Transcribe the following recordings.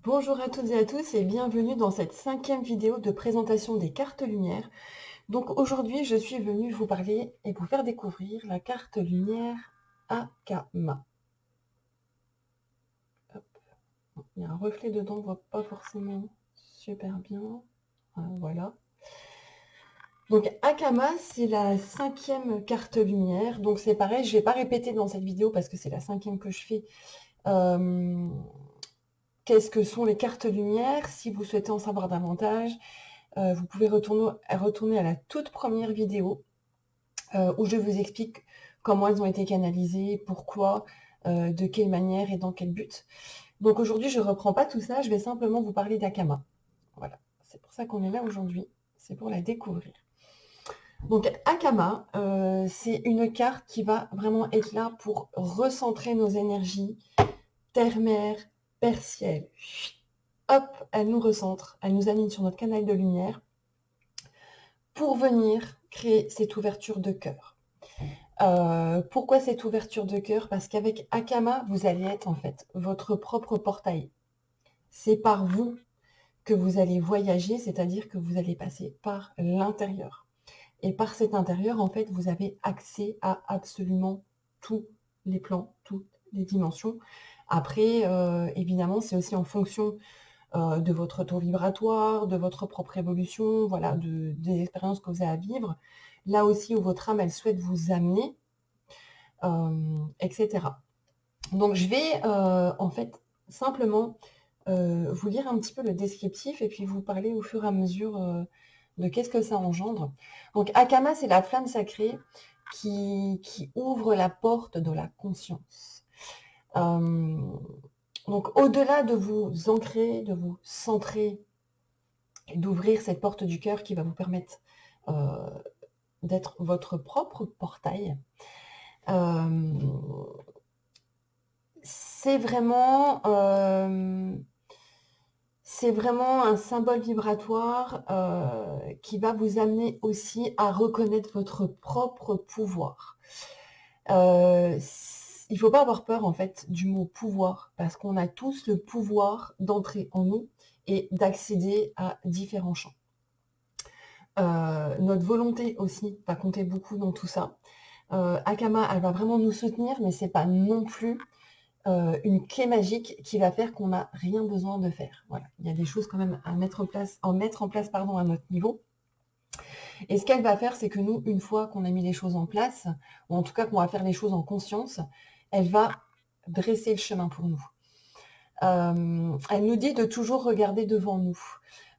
Bonjour à toutes et à tous et bienvenue dans cette 5e vidéo de présentation des cartes lumière. Donc aujourd'hui, je suis venue vous parler et vous faire découvrir la carte lumière Akama. Hop. Il y a un reflet dedans, on voit pas forcément super bien. Voilà. Donc Akama, c'est la 5e carte lumière. Donc c'est pareil, je vais pas répéter dans cette vidéo parce que c'est la 5e que je fais. Qu'est-ce que sont les cartes lumière? Si vous souhaitez en savoir davantage, vous pouvez retourner à la toute première vidéo où je vous explique comment elles ont été canalisées, pourquoi, de quelle manière et dans quel but. Donc aujourd'hui, je ne reprends pas tout ça, je vais simplement vous parler d'Akama. Voilà, c'est pour ça qu'on est là aujourd'hui, c'est pour la découvrir. Donc Akama, c'est une carte qui va vraiment être là pour recentrer nos énergies, terre-mer, père-ciel. Hop, elle nous recentre, elle nous aligne sur notre canal de lumière pour venir créer cette ouverture de cœur. Pourquoi cette ouverture de cœur? Parce qu'avec Akama, vous allez être en fait votre propre portail. C'est par vous que vous allez voyager, c'est-à-dire que vous allez passer par l'intérieur. Et par cet intérieur, en fait, vous avez accès à absolument tous les plans, toutes les dimensions. Après, évidemment, c'est aussi en fonction de votre taux vibratoire, de votre propre évolution, voilà, des expériences que vous avez à vivre. Là aussi où votre âme, elle souhaite vous amener, etc. Donc je vais en fait simplement vous lire un petit peu le descriptif et puis vous parler au fur et à mesure de qu'est-ce que ça engendre. Donc Akama, c'est la flamme sacrée qui ouvre la porte de la conscience. Donc au-delà de vous ancrer, de vous centrer, d'ouvrir cette porte du cœur qui va vous permettre d'être votre propre portail, c'est vraiment, un symbole vibratoire qui va vous amener aussi à reconnaître votre propre pouvoir. Il ne faut pas avoir peur en fait du mot pouvoir parce qu'on a tous le pouvoir d'entrer en nous et d'accéder à différents champs. Notre volonté aussi va compter beaucoup dans tout ça. Akama, elle va vraiment nous soutenir, mais c'est pas non plus une clé magique qui va faire qu'on n'a rien besoin de faire. Voilà, il y a des choses quand même à mettre en place pardon, à notre niveau. Et ce qu'elle va faire, c'est que nous, une fois qu'on a mis les choses en place, ou en tout cas qu'on va faire les choses en conscience, elle va dresser le chemin pour nous. Elle nous dit de toujours regarder devant nous.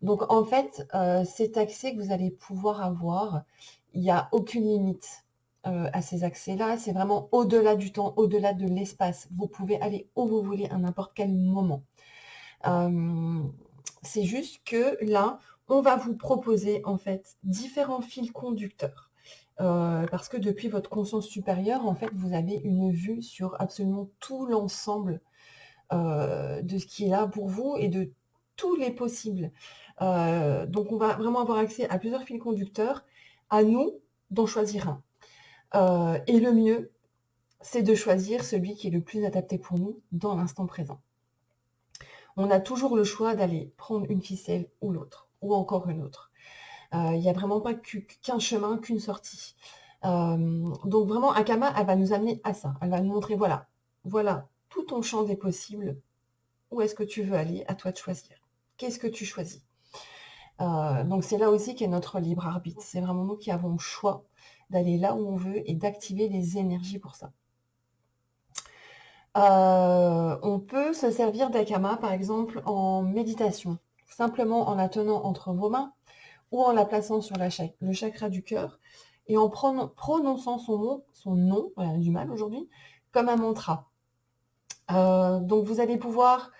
Donc en fait, cet accès que vous allez pouvoir avoir, il n'y a aucune limite à ces accès-là. C'est vraiment au-delà du temps, au-delà de l'espace. Vous pouvez aller où vous voulez à n'importe quel moment. C'est juste que là, on va vous proposer en fait différents fils conducteurs. Parce que depuis votre conscience supérieure, en fait, vous avez une vue sur absolument tout l'ensemble de ce qui est là pour vous et de tous les possibles. Donc on va vraiment avoir accès à plusieurs fils conducteurs, à nous d'en choisir un. Et le mieux, c'est de choisir celui qui est le plus adapté pour nous dans l'instant présent. On a toujours le choix d'aller prendre une ficelle ou l'autre, ou encore une autre. Il n'y a vraiment pas qu'un chemin, qu'une sortie. Donc vraiment, Akama, elle va nous amener à ça. Elle va nous montrer, voilà tout ton champ des possibles. Où est-ce que tu veux aller? À toi de choisir. Qu'est-ce que tu choisis? Donc c'est là aussi qu'est notre libre arbitre. C'est vraiment nous qui avons le choix d'aller là où on veut et d'activer les énergies pour ça. On peut se servir d'Akama, par exemple, en méditation, simplement en la tenant entre vos mains ou en la plaçant sur le chakra du cœur et en prononçant son nom, voilà, du mal aujourd'hui, comme un mantra. Donc vous allez pouvoir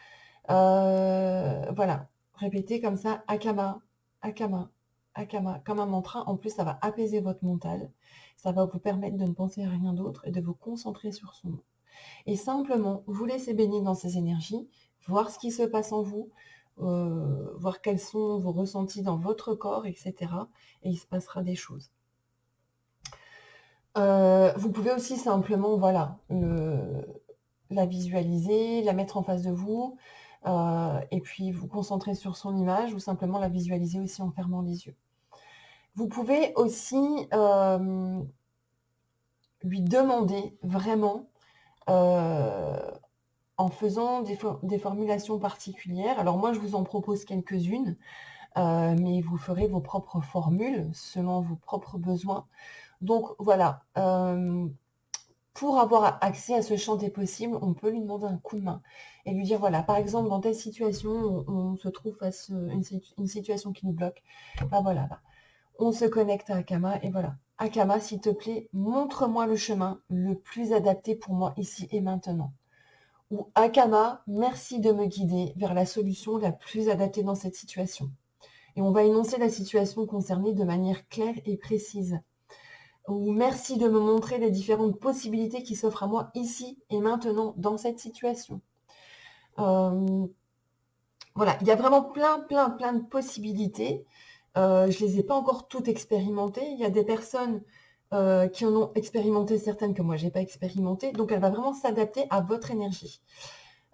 voilà, répéter comme ça, Akama, Akama, Akama, comme un mantra. En plus, ça va apaiser votre mental. Ça va vous permettre de ne penser à rien d'autre et de vous concentrer sur son nom. Et simplement, vous laisser baigner dans ces énergies, voir ce qui se passe en vous, voir quels sont vos ressentis dans votre corps, etc. Et il se passera des choses. Vous pouvez aussi simplement, voilà, la visualiser, la mettre en face de vous, Et puis vous concentrer sur son image ou simplement la visualiser aussi en fermant les yeux. Vous pouvez aussi lui demander vraiment, en faisant des formulations particulières. Alors moi, je vous en propose quelques-unes, mais vous ferez vos propres formules selon vos propres besoins. Donc voilà, pour avoir accès à ce champ des possibles, on peut lui demander un coup de main et lui dire, voilà, par exemple, dans telle situation, on se trouve face à une situation qui nous bloque. Bah voilà, là, on se connecte à Akama et voilà. Akama, s'il te plaît, montre-moi le chemin le plus adapté pour moi ici et maintenant. Ou Akama, merci de me guider vers la solution la plus adaptée dans cette situation. Et on va énoncer la situation concernée de manière claire et précise. Ou merci de me montrer les différentes possibilités qui s'offrent à moi ici et maintenant dans cette situation. Voilà, il y a vraiment plein de possibilités. Je les ai pas encore toutes expérimentées. Il y a des personnes qui en ont expérimenté certaines que moi j'ai pas expérimenté. Donc elle va vraiment s'adapter à votre énergie.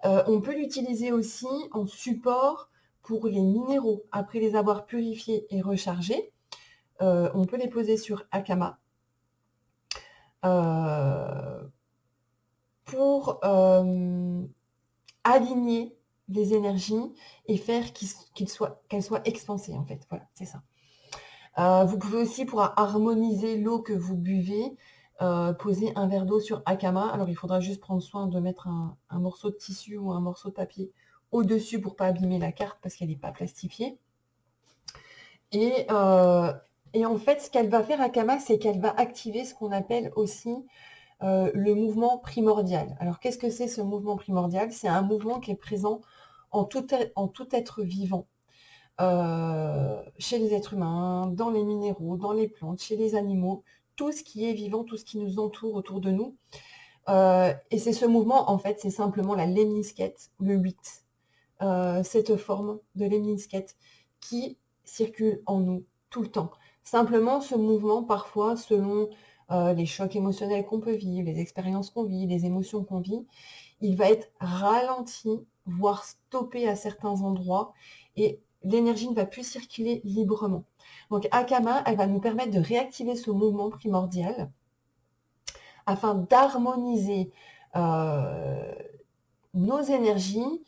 On peut l'utiliser aussi en support pour les minéraux. Après les avoir purifiés et rechargés, on peut les poser sur Akama pour aligner les énergies et faire qu'elles soient expansées en fait. Voilà, c'est ça. Vous pouvez aussi, pour harmoniser l'eau que vous buvez, poser un verre d'eau sur Akama. Alors il faudra juste prendre soin de mettre un morceau de tissu ou un morceau de papier au-dessus pour ne pas abîmer la carte parce qu'elle n'est pas plastifiée. Et en fait, ce qu'elle va faire Akama, c'est qu'elle va activer ce qu'on appelle aussi le mouvement primordial. Alors qu'est-ce que c'est ce mouvement primordial? C'est un mouvement qui est présent en tout être vivant. Chez les êtres humains, dans les minéraux, dans les plantes, chez les animaux, tout ce qui est vivant, tout ce qui nous entoure autour de nous. Et c'est ce mouvement, en fait, c'est simplement la lemniscate, le 8. Cette forme de lemniscate qui circule en nous tout le temps. Simplement, ce mouvement, parfois, selon les chocs émotionnels qu'on peut vivre, les expériences qu'on vit, les émotions qu'on vit, il va être ralenti, voire stoppé à certains endroits, et l'énergie ne va plus circuler librement. Donc Akama, elle va nous permettre de réactiver ce mouvement primordial afin d'harmoniser nos énergies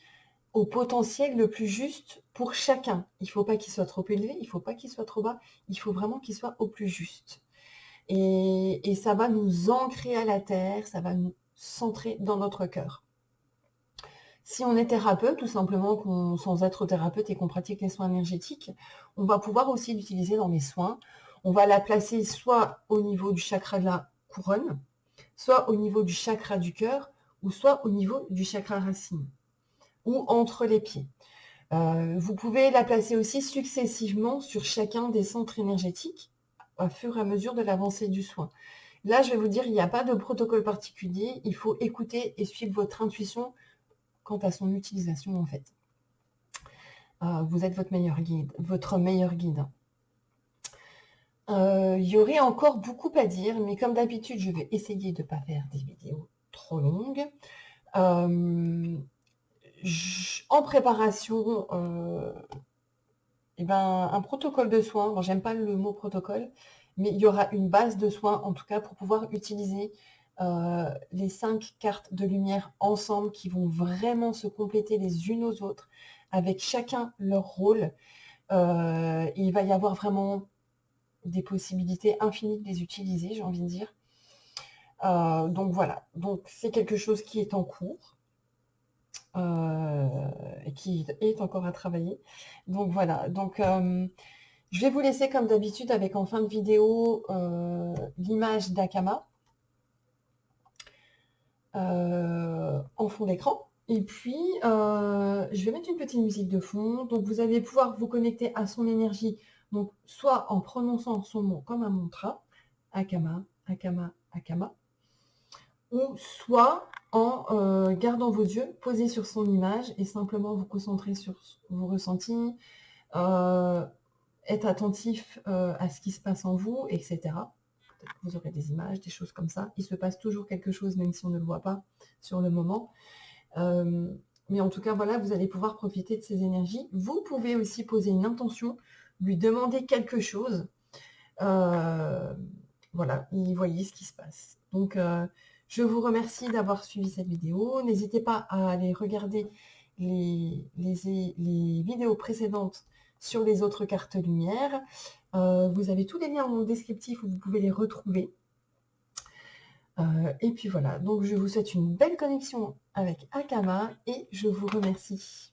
au potentiel le plus juste pour chacun. Il ne faut pas qu'il soit trop élevé, il ne faut pas qu'il soit trop bas, il faut vraiment qu'il soit au plus juste. Et ça va nous ancrer à la terre, ça va nous centrer dans notre cœur. Si on est thérapeute, tout simplement, sans être thérapeute et qu'on pratique les soins énergétiques, on va pouvoir aussi l'utiliser dans les soins. On va la placer soit au niveau du chakra de la couronne, soit au niveau du chakra du cœur, ou soit au niveau du chakra racine, ou entre les pieds. Vous pouvez la placer aussi successivement sur chacun des centres énergétiques, au fur et à mesure de l'avancée du soin. Là, je vais vous dire, il n'y a pas de protocole particulier, il faut écouter et suivre votre intuition quant à son utilisation en fait. Vous êtes votre meilleur guide. Il y aurait encore beaucoup à dire, mais comme d'habitude, je vais essayer de ne pas faire des vidéos trop longues. En préparation, un protocole de soins, bon, j'aime pas le mot protocole, mais il y aura une base de soins, en tout cas, pour pouvoir utiliser les 5 cartes de lumière ensemble qui vont vraiment se compléter les unes aux autres, avec chacun leur rôle. Il va y avoir vraiment des possibilités infinies de les utiliser, j'ai envie de dire. Donc voilà, donc c'est quelque chose qui est en cours. Et qui est encore à travailler. Donc voilà, donc je vais vous laisser comme d'habitude avec en fin de vidéo l'image d'Akama en fond d'écran. Et puis, je vais mettre une petite musique de fond. Donc, vous allez pouvoir vous connecter à son énergie, donc soit en prononçant son nom comme un mantra, Akama, Akama, Akama, ou soit en gardant vos yeux posés sur son image et simplement vous concentrer sur vos ressentis, être attentif à ce qui se passe en vous, etc. Peut-être que vous aurez des images, des choses comme ça. Il se passe toujours quelque chose, même si on ne le voit pas sur le moment. Mais en tout cas, voilà, vous allez pouvoir profiter de ces énergies. Vous pouvez aussi poser une intention, lui demander quelque chose. Voilà, et voyez ce qui se passe. Donc, je vous remercie d'avoir suivi cette vidéo. N'hésitez pas à aller regarder les vidéos précédentes sur les autres cartes lumière. Vous avez tous les liens dans le descriptif où vous pouvez les retrouver. Et puis voilà, donc je vous souhaite une belle connexion avec Akama et je vous remercie.